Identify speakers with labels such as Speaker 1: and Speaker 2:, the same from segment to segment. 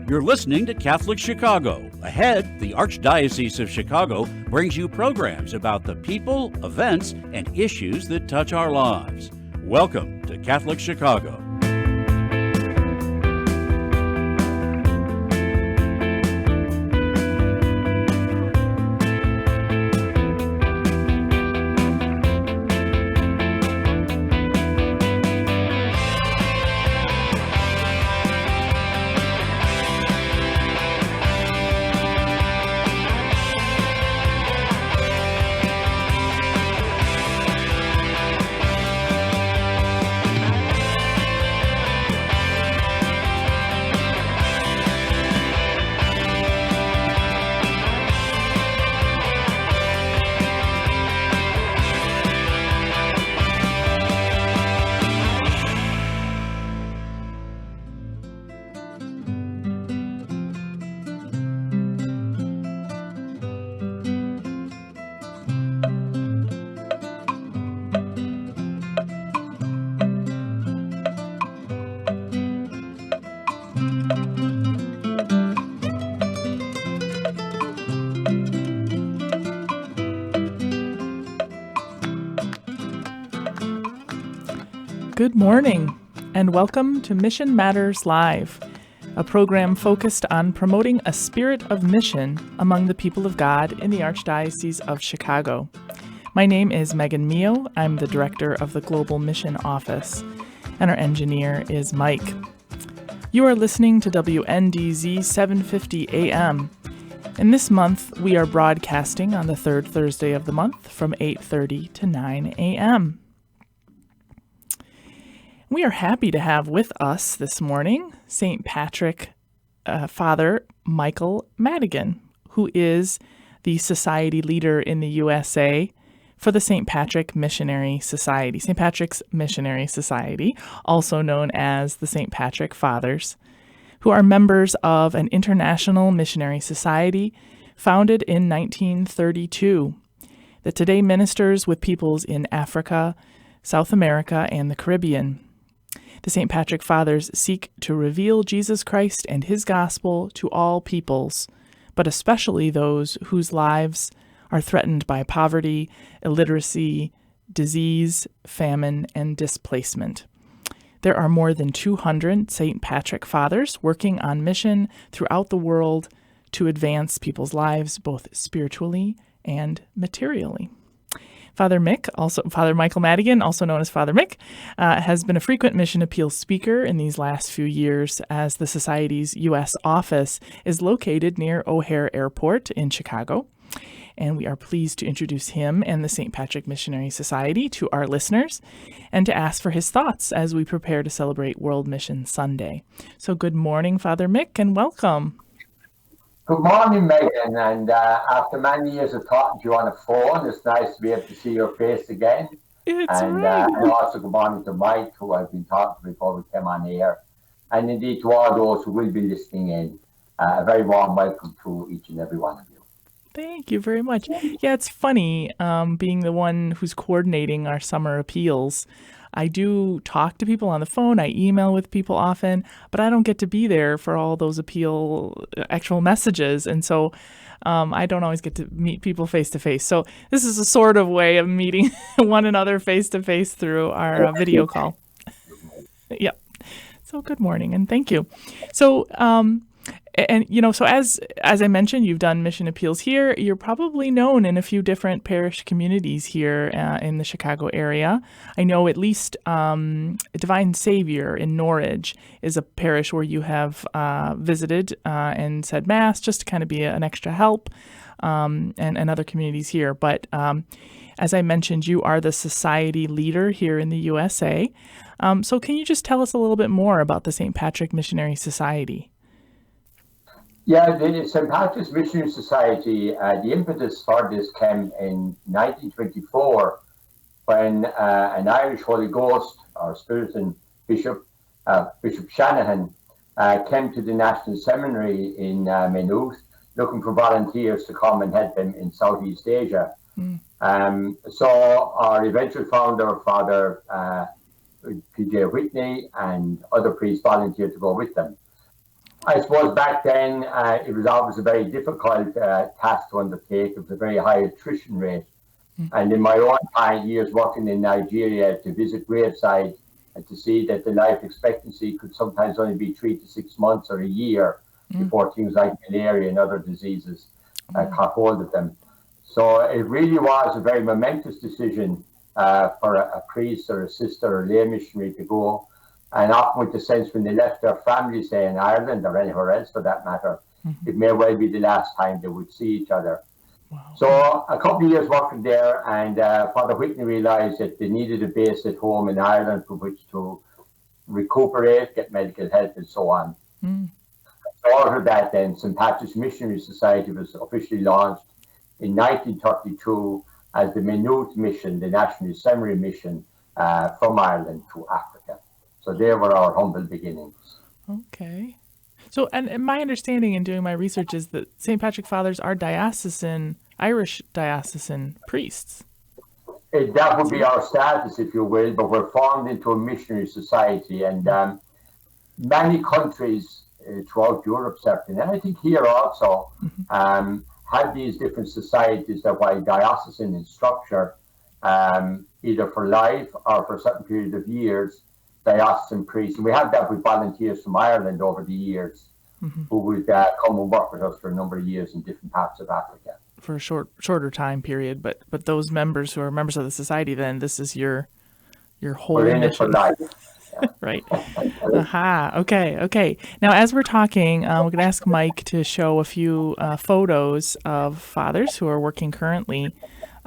Speaker 1: You're listening to Catholic Chicago. Ahead, the Archdiocese of Chicago brings you programs about the people, events, and issues that touch our lives. Welcome to Catholic Chicago.
Speaker 2: Good morning, and welcome to Mission Matters Live, a program focused on promoting a spirit of mission among the people of God in the Archdiocese of Chicago. My name is Megan Mio. I'm the director of the Global Mission Office, and our engineer is Mike. You are listening to WNDZ 750 AM. And this month, we are broadcasting on the third Thursday of the month from 8:30 to 9 a.m. We are happy to have with us this morning St. Patrick Father Michael Madigan, who is the society leader in the USA for the St. Patrick Missionary Society, St. Patrick's Missionary Society, also known as the St. Patrick Fathers, who are members of an international missionary society founded in 1932 that today ministers with peoples in Africa, South America, and the Caribbean. The St. Patrick Fathers seek to reveal Jesus Christ and his gospel to all peoples, but especially those whose lives are threatened by poverty, illiteracy, disease, famine, and displacement. There are more than 200 St. Patrick Fathers working on mission throughout the world to advance people's lives both spiritually and materially. Father Michael Madigan, also known as Father Mick, has been a frequent mission appeal speaker in these last few years as the Society's U.S. office is located near O'Hare Airport in Chicago. And we are pleased to introduce him and the St. Patrick Missionary Society to our listeners and to ask for his thoughts as we prepare to celebrate World Mission Sunday. So good morning, Father Mick, and welcome.
Speaker 3: Good morning, Megan, and after many years of talking to you on the phone, it's nice to be able to see your face again. And also good morning to Mike, who I've been talking to before we came on air, and indeed to all those who will be listening in. A very warm welcome to each and every one of you.
Speaker 2: Thank you very much. Yeah, it's funny being the one who's coordinating our summer appeals. I do talk to people on the phone, I email with people often, but I don't get to be there for all those actual messages. And so I don't always get to meet people face to face. So this is a sort of way of meeting one another face to face through our video call. Yep. So good morning and thank you. So, so as I mentioned, you've done mission appeals here. You're probably known in a few different parish communities here in the Chicago area. I know at least Divine Savior in Norridge is a parish where you have visited and said Mass just to kind of be an extra help, and other communities here. But as I mentioned, you are the society leader here in the USA. So can you just tell us a little bit more about the St. Patrick Missionary Society?
Speaker 3: Yeah, the St. Patrick's Missionary Society, the impetus for this came in 1924 when an Irish Holy Ghost, or Spiritan Bishop, Bishop Shanahan, came to the National Seminary in Maynooth looking for volunteers to come and help him in Southeast Asia. So our eventual founder, Father P.J. Whitney, and other priests volunteered to go with them. I suppose back then it was always a very difficult task to undertake. It was a very high attrition rate. And in my own years working in Nigeria, to visit graveside and to see that the life expectancy could sometimes only be 3 to 6 months or a year before things like malaria and other diseases caught hold of them. So it really was a very momentous decision for a priest or a sister or lay missionary to go. And often with the sense when they left their families, say in Ireland or anywhere else for that matter, it may well be the last time they would see each other.
Speaker 2: Wow.
Speaker 3: So a couple of years working there, and Father Whitney realised that they needed a base at home in Ireland from which to recuperate, get medical help and so on. Out of that then, St. Patrick's Missionary Society was officially launched in 1932 as the Maynooth Mission, the National Missionary Mission from Ireland to Africa. So there were our humble beginnings.
Speaker 2: Okay. So, and my understanding in doing my research is that St. Patrick Fathers are Irish diocesan priests.
Speaker 3: That would be our status, if you will, but we're formed into a missionary society, and many countries throughout Europe, certainly, and I think here also, have these different societies that, while diocesan in structure, either for life or for a certain period of years, diocesan priests, and we have that with volunteers from Ireland over the years who would come and work with us for a number of years in different parts of Africa.
Speaker 2: For a shorter time period, but those members who are members of the society, then this is your whole
Speaker 3: We're in
Speaker 2: mission.
Speaker 3: it for life.
Speaker 2: Right. Aha. Okay. Now, as we're talking, we're going to ask Mike to show a few photos of fathers who are working currently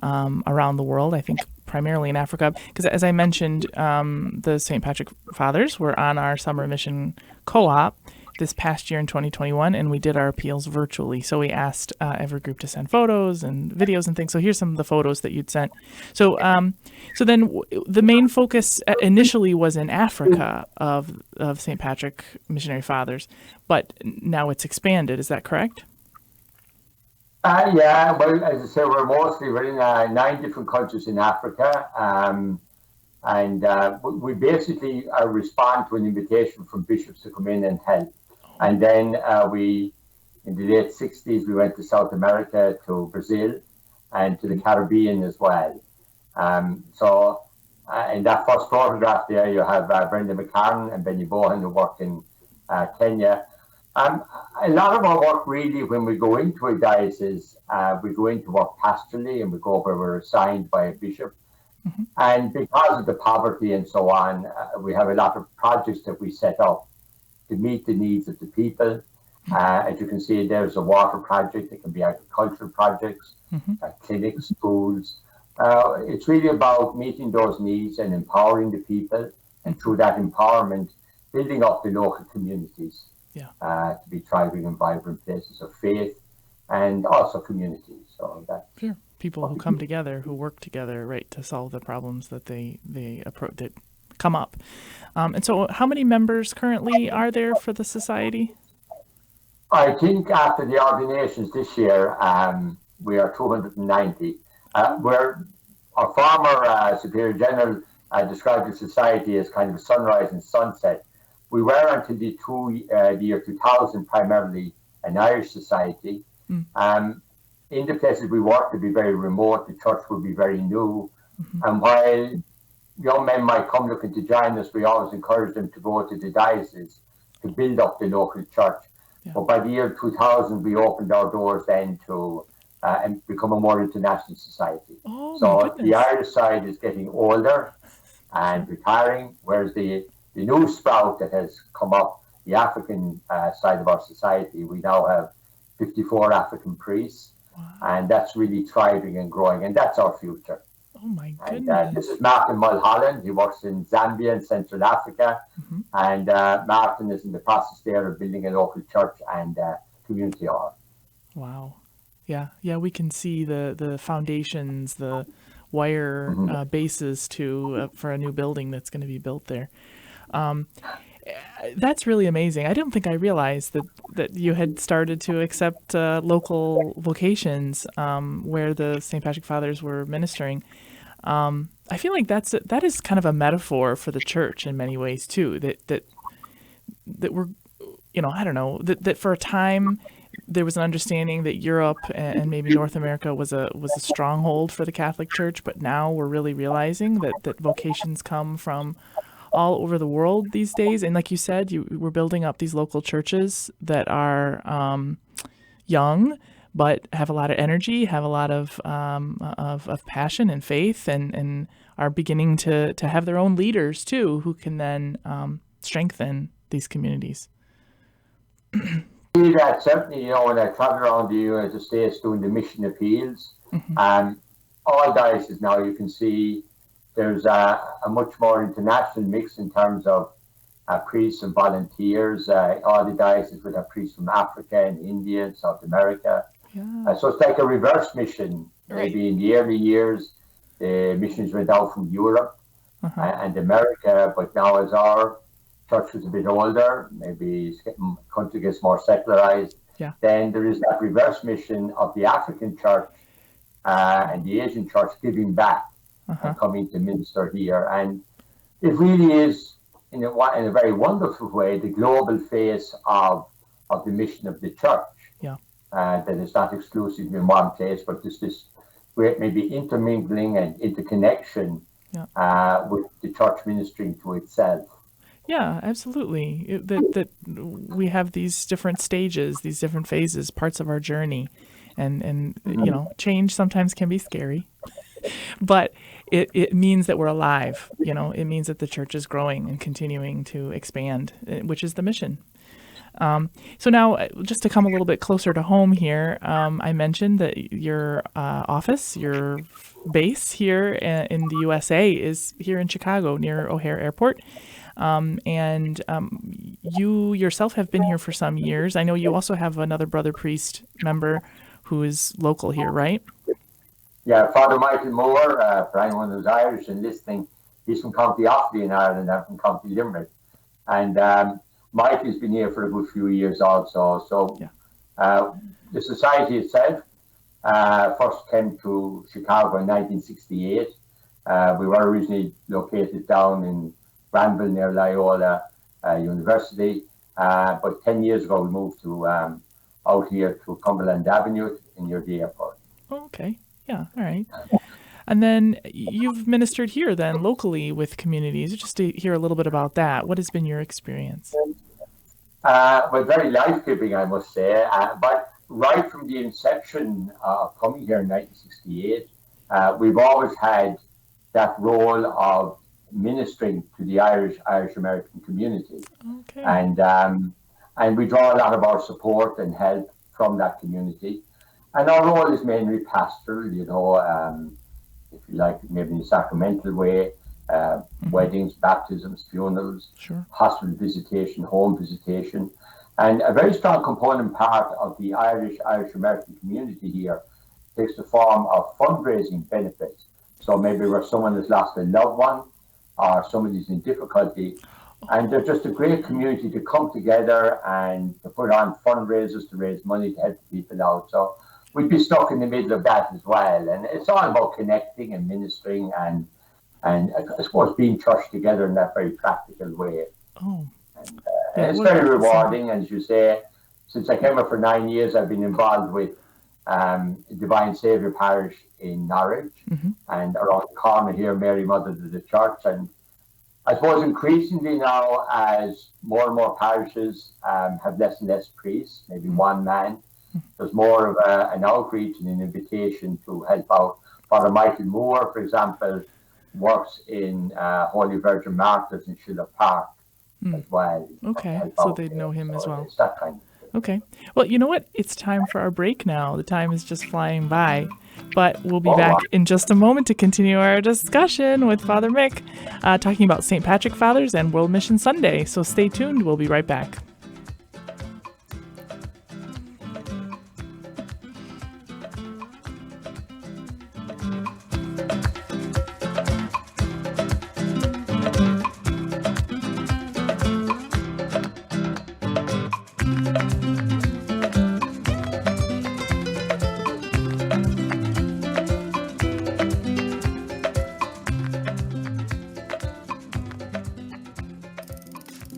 Speaker 2: around the world, I think primarily in Africa. Because as I mentioned, the St. Patrick Fathers were on our summer mission co-op this past year in 2021, and we did our appeals virtually. So we asked every group to send photos and videos and things. So here's some of the photos that you'd sent. So then the main focus initially was in Africa of St. Patrick Missionary Fathers, but now it's expanded. Is that correct?
Speaker 3: Yeah, well, as I say, we're in 9 different countries in Africa. And we basically respond to an invitation from bishops to come in and help. And then in the late 60s, we went to South America, to Brazil, and to the Caribbean as well. So in that first photograph there, you have Brenda McCarran and Benny Bohan, who work in Kenya. A lot of our work really, when we go into a diocese, we go into work pastorally, and we go where we're assigned by a bishop. And because of the poverty and so on, we have a lot of projects that we set up to meet the needs of the people. As you can see, there's a water project. It can be agricultural projects, clinics, schools. It's really about meeting those needs and empowering the people, and through that empowerment, building up the local communities to be thriving and vibrant places of faith and also communities. So that's
Speaker 2: sure. People who come together, who work together, right, to solve the problems that that come up. And so how many members currently are there for the society?
Speaker 3: I think after the ordinations this year, we are 290. Where our former Superior General described the society as kind of a sunrise and sunset. We were until the year 2000 primarily an Irish society. In the places we work, to be very remote, the church would be very new. And while young men might come looking to join us, we always encourage them to go to the diocese to build up the local church. But by the year 2000, we opened our doors then to and become a more international society. So the Irish side is getting older and retiring, whereas the new sprout that has come up, the African side of our society, we now have 54 African priests. And that's really thriving and growing, and that's our future.
Speaker 2: Oh my goodness!
Speaker 3: And this is Martin Mulholland. He works in Zambia and Central Africa, and Martin is in the process there of building a local church and community hall.
Speaker 2: Wow! Yeah, we can see the foundations, the wire bases for a new building that's going to be built there. That's really amazing. I don't think I realized that you had started to accept local vocations where the St. Patrick Fathers were ministering. I feel like that is kind of a metaphor for the church in many ways too. That I don't know, that for a time there was an understanding that Europe and maybe North America was a stronghold for the Catholic Church, but now we're really realizing that vocations come from all over the world these days. And like you said, we're building up these local churches that are young, but have a lot of energy, have a lot of passion and faith, and are beginning to have their own leaders too, who can then strengthen these communities.
Speaker 3: See that certainly, when I travel around the United States doing the mission appeals, all dioceses now you can see there's a much more international mix in terms of priests and volunteers. All the dioceses would have priests from Africa and India and South America.
Speaker 2: Yeah.
Speaker 3: So it's like a reverse mission. Maybe in the early years, the missions went out from Europe and America, but now as our church was a bit older, maybe country gets more secularized, then there is that reverse mission of the African church and the Asian church giving back and coming to minister here. And it really is, in a very wonderful way, the global face of the mission of the church. That it's not exclusively in one place, but there's this great maybe intermingling and interconnection with the church ministering to itself.
Speaker 2: Yeah, absolutely. That we have these different stages, these different phases, parts of our journey, and change sometimes can be scary, but it means that we're alive. It means that the church is growing and continuing to expand, which is the mission. So now, just to come a little bit closer to home here, I mentioned that your office, your base here in the USA is here in Chicago near O'Hare Airport. And you yourself have been here for some years. I know you also have another brother priest member who is local here, right?
Speaker 3: Yeah, Father Michael Moore, for anyone who's Irish and listening, he's from County Offaly in Ireland. I'm from County Limerick. And Mike has been here for a good few years also. So the society itself first came to Chicago in 1968. We were originally located down in Granville near Loyola University. But 10 years ago, we moved to out here to Cumberland Avenue near the airport.
Speaker 2: Okay. Yeah. All right. And then you've ministered here then locally with communities. Just to hear a little bit about that. What has been your experience?
Speaker 3: Well, very life-giving, I must say. But right from the inception of coming here in 1968, we've always had that role of ministering to the Irish-American community. Okay. And we draw a lot of our support and help from that community. And our role is mainly pastoral, if you like, maybe in a sacramental way, weddings, baptisms, funerals, hospital visitation, home visitation. And a very strong component part of the Irish-American community here takes the form of fundraising benefits. So maybe where someone has lost a loved one or somebody's in difficulty, and they're just a great community to come together and to put on fundraisers to raise money to help people out. So we'd be stuck in the middle of that as well. And it's all about connecting and ministering and I suppose being church together in that very practical way. And it's very rewarding. And as you say, since I came here for 9 years, I've been involved with Divine Saviour Parish in Norwich and around the corner here, Mary Mother of the Church. And I suppose increasingly now, as more and more parishes have less and less priests, maybe one man, there's more of an outreach and an invitation to help out. Father Michael Moore, for example, works in Holy Virgin Martyrs in Schiller Park as well.
Speaker 2: Okay, so they'd know him as well.
Speaker 3: It's that kind of thing.
Speaker 2: Okay. Well, you know what? It's time for our break now. The time is just flying by. But we'll be back in just a moment to continue our discussion with Father Mick, talking about St. Patrick Fathers and World Mission Sunday. So stay tuned. We'll be right back.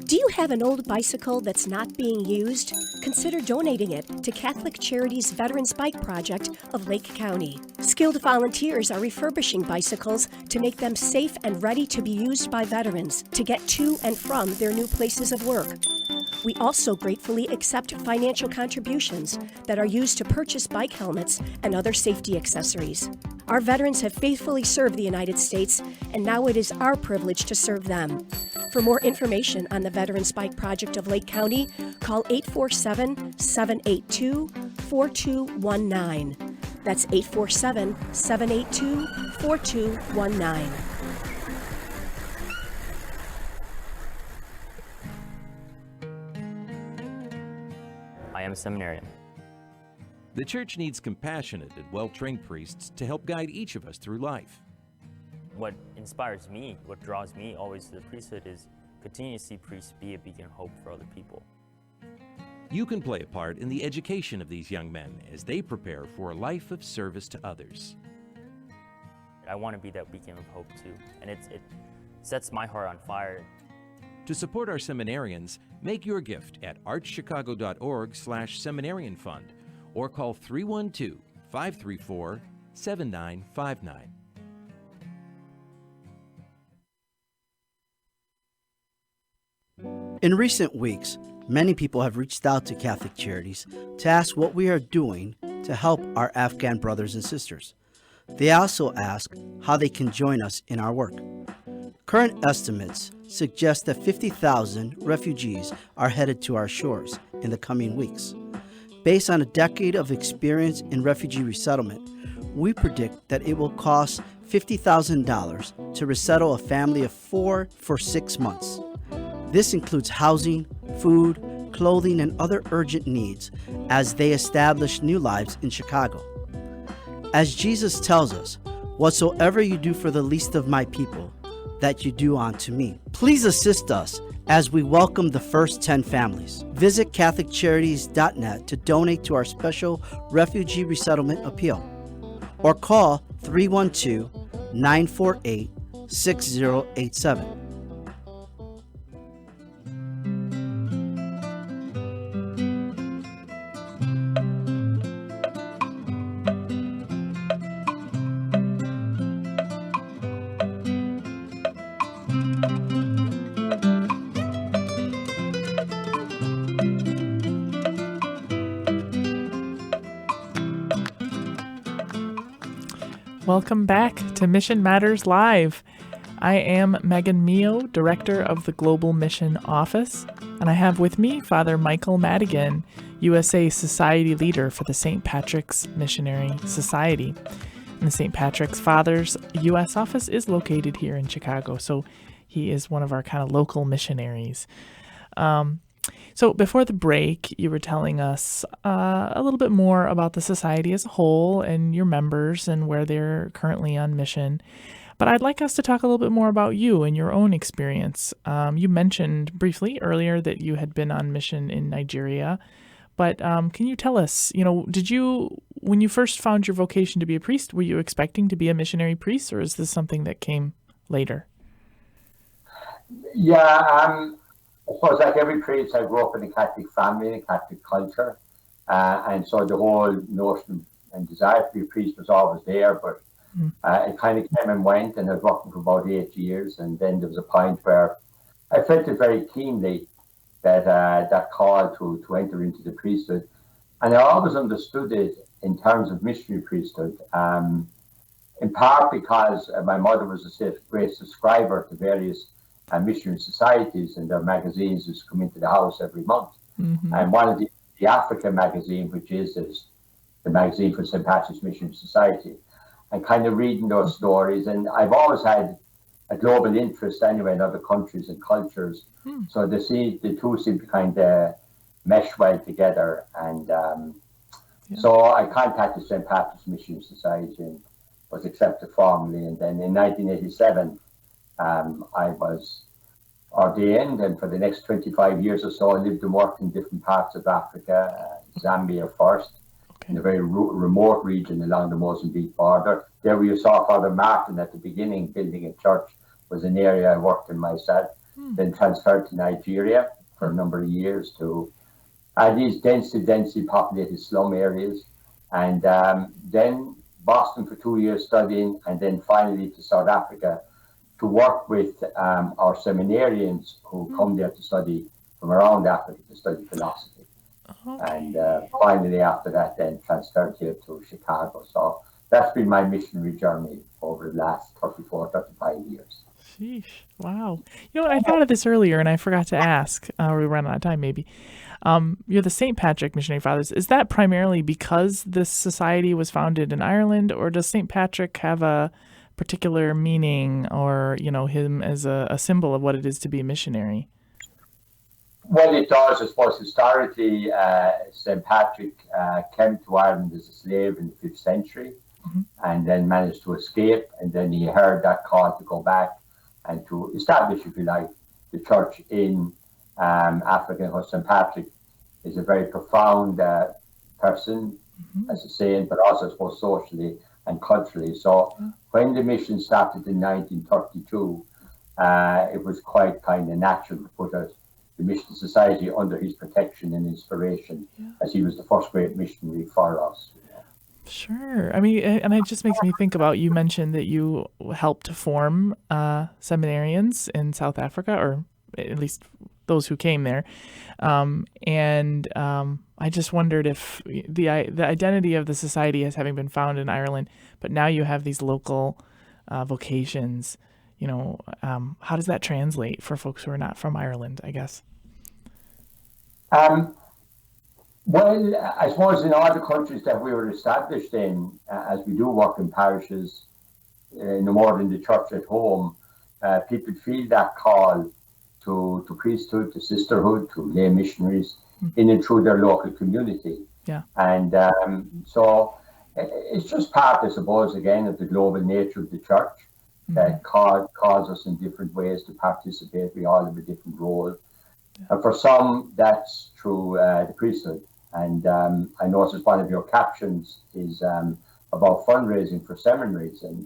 Speaker 4: Do you have an old bicycle that's not being used? Consider donating it to Catholic Charities Veterans Bike Project of Lake County. Skilled volunteers are refurbishing bicycles to make them safe and ready to be used by veterans to get to and from their new places of work. We also gratefully accept financial contributions that are used to purchase bike helmets and other safety accessories. Our veterans have faithfully served the United States, and now it is our privilege to serve them. For more information on the Veterans Bike Project of Lake County, call 847-782-4219. That's 847-782-4219.
Speaker 5: I am a seminarian.
Speaker 6: The church needs compassionate and well-trained priests to help guide each of us through life.
Speaker 5: What inspires me, what draws me always to the priesthood is continue to see priests be a beacon of hope for other people.
Speaker 6: You can play a part in the education of these young men as they prepare for a life of service to others.
Speaker 5: I want to be that beacon of hope too, and it sets my heart on fire.
Speaker 6: To support our seminarians, make your gift at archchicago.org/seminarian fund or call 312-534-7959.
Speaker 7: In recent weeks, many people have reached out to Catholic Charities to ask what we are doing to help our Afghan brothers and sisters. They also ask how they can join us in our work. Current estimates suggest that 50,000 refugees are headed to our shores in the coming weeks. Based on a decade of experience in refugee resettlement, we predict that it will cost $50,000 to resettle a family of 4 for 6 months. This includes housing, food, clothing, and other urgent needs as they establish new lives in Chicago. As Jesus tells us, "Whatsoever you do for the least of my people, that you do unto me." Please assist us as we welcome the first 10 families. Visit CatholicCharities.net to donate to our special refugee resettlement appeal, or call 312-948-6087.
Speaker 2: Welcome back to Mission Matters Live. I am Megan Mio, Director of the Global Mission Office, and I have with me Father Michael Madigan, USA Society Leader for the St. Patrick's Missionary Society. And the St. Patrick's Father's U.S. office is located here in Chicago, so he is one of our kind of local missionaries. So before the break, you were telling us a little bit more about the society as a whole and your members and where they're currently on mission. But I'd like us to talk a little bit more about you and your own experience. You mentioned briefly earlier that you had been on mission in Nigeria. But can you tell us, when you first found your vocation to be a priest, were you expecting to be a missionary priest, or is this something that came later?
Speaker 3: Yeah, I suppose like every priest, I grew up in a Catholic family, in a Catholic culture. And so the whole notion and desire to be a priest was always there, but it kind of came and went, and I was working for about 8 years. And then there was a point where I felt it very keenly that that call to enter into the priesthood. And I always understood it in terms of missionary priesthood, in part because my mother was a great subscriber to various missionary societies, and their magazines used to come into the house every month. And one of the Africa magazine, which is the magazine for St. Patrick's Missionary Society, and kind of reading those stories. And I've always had a global interest anyway in other countries and cultures. So the two seem to kind of mesh well together. And so I contacted St. Patrick's Missionary Society and was accepted formally. And then in 1987, I was ordained, and for the next 25 years or so, I lived and worked in different parts of Africa, Zambia first, in a very remote region along the Mozambique border. There where you saw Father Martin at the beginning building a church was an area I worked in myself. then transferred to Nigeria for a number of years to these densely populated slum areas, and then Boston for 2 years studying, and then finally to South Africa to work with our seminarians who come there to study from around Africa to study philosophy.
Speaker 2: Okay.
Speaker 3: And finally after that then transferred here to Chicago. So that's been my missionary journey over the last 35 years.
Speaker 2: Sheesh. Wow. You know what? I thought of this earlier and I forgot to ask. We ran out of time, maybe. You're the St. Patrick Missionary Fathers. Is that primarily because this society was founded in Ireland, or does St. Patrick have a particular meaning, or, him as a symbol of what it is to be a missionary?
Speaker 3: Well, it does. I suppose historically, St. Patrick came to Ireland as a slave in the 5th century, and then managed to escape, and then he heard that call to go back and to establish, if you like, the church in Africa. Because St. Patrick is a very profound person, as a saint, but also, I suppose, socially and culturally. So when the mission started in 1932, it was quite kind of natural to put the Mission Society under his protection and inspiration, as he was the first great missionary for us.
Speaker 2: Sure. I mean, and it just makes me think about, you mentioned that you helped form seminarians in South Africa, or at least those who came there. And I just wondered if the identity of the society as having been found in Ireland, but now you have these local vocations, how does that translate for folks who are not from Ireland, I guess?
Speaker 3: Well, I suppose in all the countries that we were established in, as we do work in parishes, no more than the church at home, people feel that call to priesthood, to sisterhood, to lay missionaries in and through their local community.
Speaker 2: Yeah.
Speaker 3: And so it's just part, I suppose, again, of the global nature of the church that calls us in different ways to participate. We all have a different role. And for some, that's through the priesthood. And I noticed one of your captions is about fundraising for seminaries. And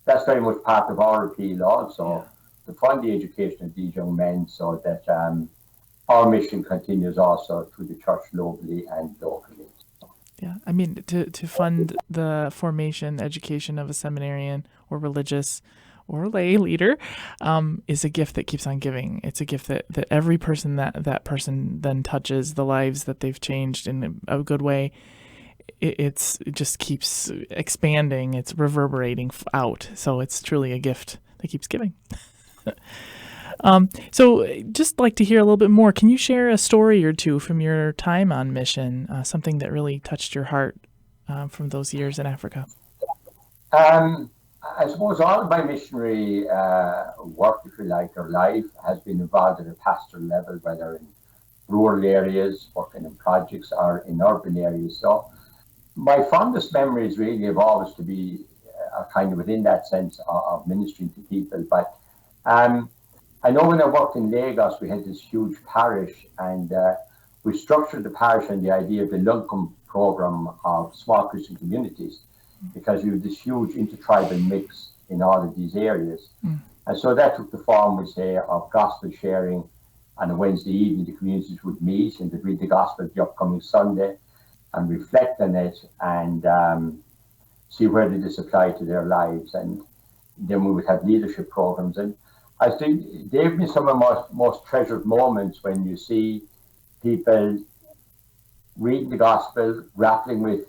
Speaker 3: that's very much part of our appeal also, to fund the education of these young men, so that our mission continues also through the church globally and locally.
Speaker 2: Yeah, I mean, to fund the formation, education of a seminarian or religious or lay leader is a gift that keeps on giving. It's a gift that every person that person then touches, the lives that they've changed in a good way, it just keeps expanding. It's reverberating out. So it's truly a gift that keeps giving. So just like to hear a little bit more. Can you share a story or two from your time on mission, something that really touched your heart from those years in Africa?
Speaker 3: I suppose all of my missionary work, if you like, or life has been involved at a pastoral level, whether in rural areas, working in projects, or in urban areas. So my fondest memories really have always to be kind of within that sense of ministering to people. But I know when I worked in Lagos, we had this huge parish, and we structured the parish on the idea of the Lunkum program of small Christian communities, because you have this huge intertribal mix in all of these areas. And so that took the form, we say, of gospel sharing. On a Wednesday evening, the communities would meet and they'd read the gospel the upcoming Sunday and reflect on it and see where did this apply to their lives. And then we would have leadership programs. And I think they've been some of the most treasured moments when you see people reading the gospel, grappling with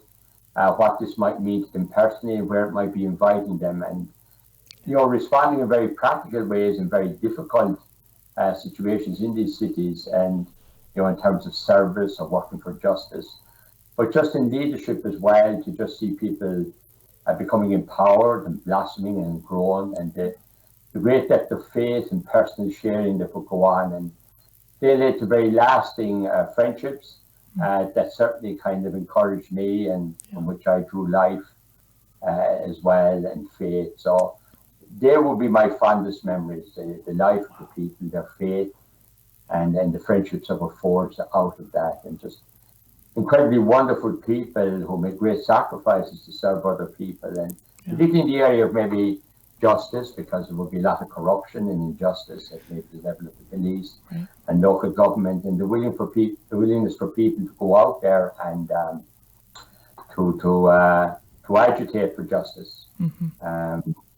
Speaker 3: what this might mean to them personally and where it might be inviting them, and responding in very practical ways in very difficult situations in these cities, and in terms of service or working for justice, but just in leadership as well, to just see people becoming empowered and blossoming and growing, and the great depth of faith and personal sharing that would go on, and they led to very lasting friendships that certainly kind of encouraged me, and from which I drew life as well, and faith. So they will be my fondest memories, the life of the people, their faith, and then the friendships that were forged out of that, and just incredibly wonderful people who make great sacrifices to serve other people, and particularly in the area of maybe justice, because there will be a lot of corruption and injustice at maybe the level of the police
Speaker 2: Right.
Speaker 3: and local government, and the willingness for people to go out there and to agitate for justice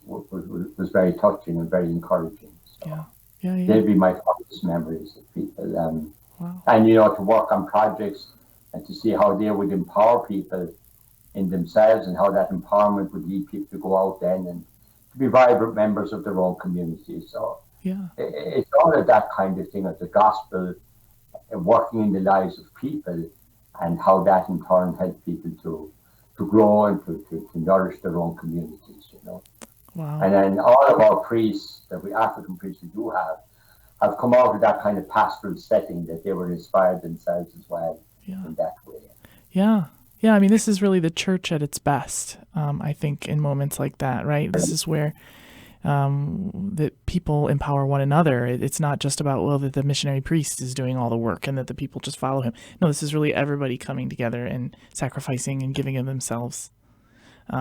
Speaker 3: was very touching and very encouraging. So they'd be my fondest memories of people.
Speaker 2: Wow.
Speaker 3: And, to work on projects and to see how they would empower people in themselves and how that empowerment would lead people to go out then and to be vibrant members of their own community. So it's all of that kind of thing of the gospel working in the lives of people and how that in turn helps people to grow and to nourish their own communities,
Speaker 2: Wow.
Speaker 3: And then all of our priests that African priests we do have come out of that kind of pastoral setting that they were inspired themselves as well in that way.
Speaker 2: Yeah. Yeah, I mean, this is really the church at its best, I think, in moments like that, right? This is where that people empower one another. It's not just about, that the missionary priest is doing all the work and that the people just follow him. No, this is really everybody coming together and sacrificing and giving of themselves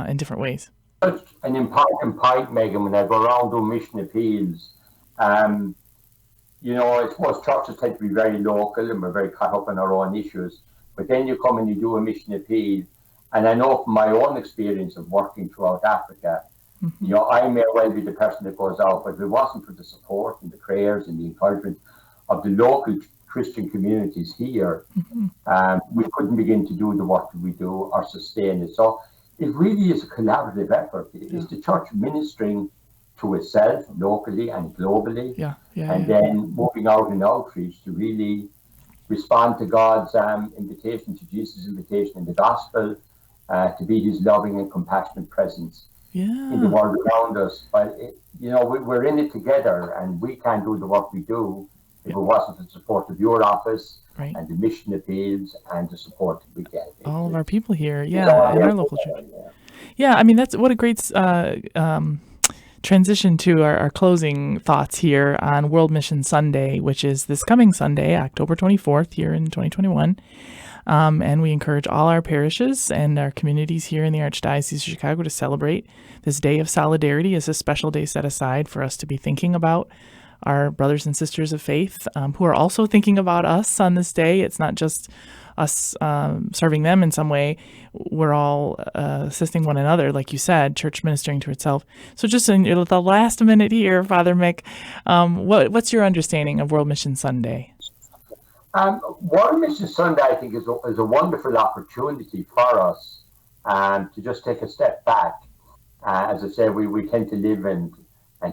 Speaker 2: in different ways.
Speaker 3: Such an important point, Megan, when I go around doing mission appeals, I suppose churches tend to be very local and we're very caught up in our own issues. But then you come and you do a mission appeal. And I know from my own experience of working throughout Africa, I may well be the person that goes out, but if it wasn't for the support and the prayers and the encouragement of the local Christian communities here, we couldn't begin to do the work that we do or sustain it. So it really is a collaborative effort. It's the church ministering to itself locally and globally, then moving out in outreach to really respond to God's invitation, to Jesus' invitation in the gospel, to be his loving and compassionate presence in the world around us. But, we're in it together and we can't do the work we do if it wasn't for the support of your office and the mission appeals and the support that we get.
Speaker 2: All of our people here, in our local church. Yeah, I mean, that's what a great transition to our closing thoughts here on World Mission Sunday, which is this coming Sunday, October 24th, here in 2021. And we encourage all our parishes and our communities here in the Archdiocese of Chicago to celebrate this day of solidarity as a special day set aside for us to be thinking about our brothers and sisters of faith who are also thinking about us on this day. It's not just us serving them in some way. We're all assisting one another, like you said, church ministering to itself. So just in the last minute here, Father Mick, what's your understanding of World Mission Sunday?
Speaker 3: World Mission Sunday, I think, is a wonderful opportunity for us to just take a step back. As I say, we tend to live and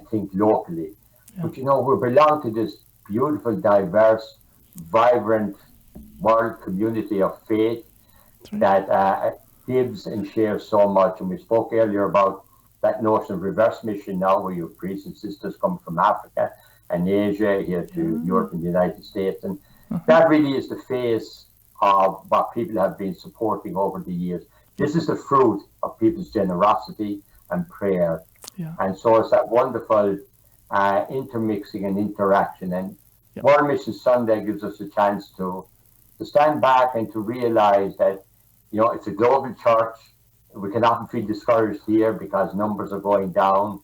Speaker 3: think locally. Yeah. But, we belong to this beautiful, diverse, vibrant world community of faith that gives and shares so much. And we spoke earlier about that notion of reverse mission now, where you have priests and sisters come from Africa and Asia here to Europe and the United States. And that really is the face of what people have been supporting over the years. This is the fruit of people's generosity and prayer. Yeah. And so it's that wonderful intermixing and interaction. And World Mission Sunday gives us a chance to stand back and to realize that, it's a global church. We can often feel discouraged here because numbers are going down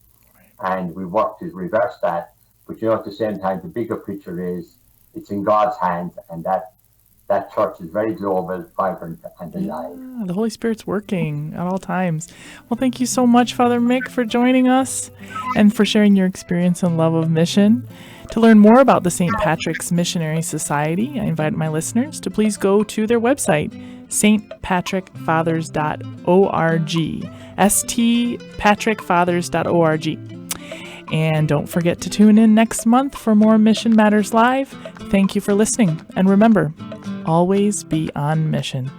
Speaker 3: and we work to reverse that. But, at the same time, the bigger picture is it's in God's hands, and that church is very global, vibrant, and alive.
Speaker 2: Yeah, the Holy Spirit's working at all times. Well, thank you so much, Father Mick, for joining us and for sharing your experience and love of mission. To learn more about the St. Patrick's Missionary Society, I invite my listeners to please go to their website, stpatrickfathers.org, stpatrickfathers.org. And don't forget to tune in next month for more Mission Matters Live. Thank you for listening. And remember, always be on mission.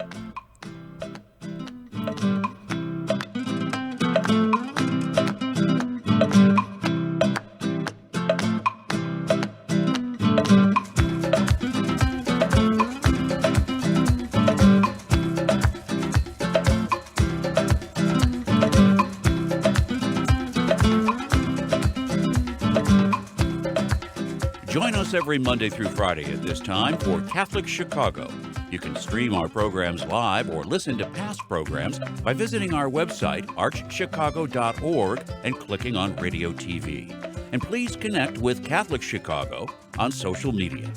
Speaker 1: Join us every Monday through Friday at this time for Catholic Chicago. You can stream our programs live or listen to past programs by visiting our website, archchicago.org, and clicking on Radio TV. and please connect with Catholic Chicago on social media.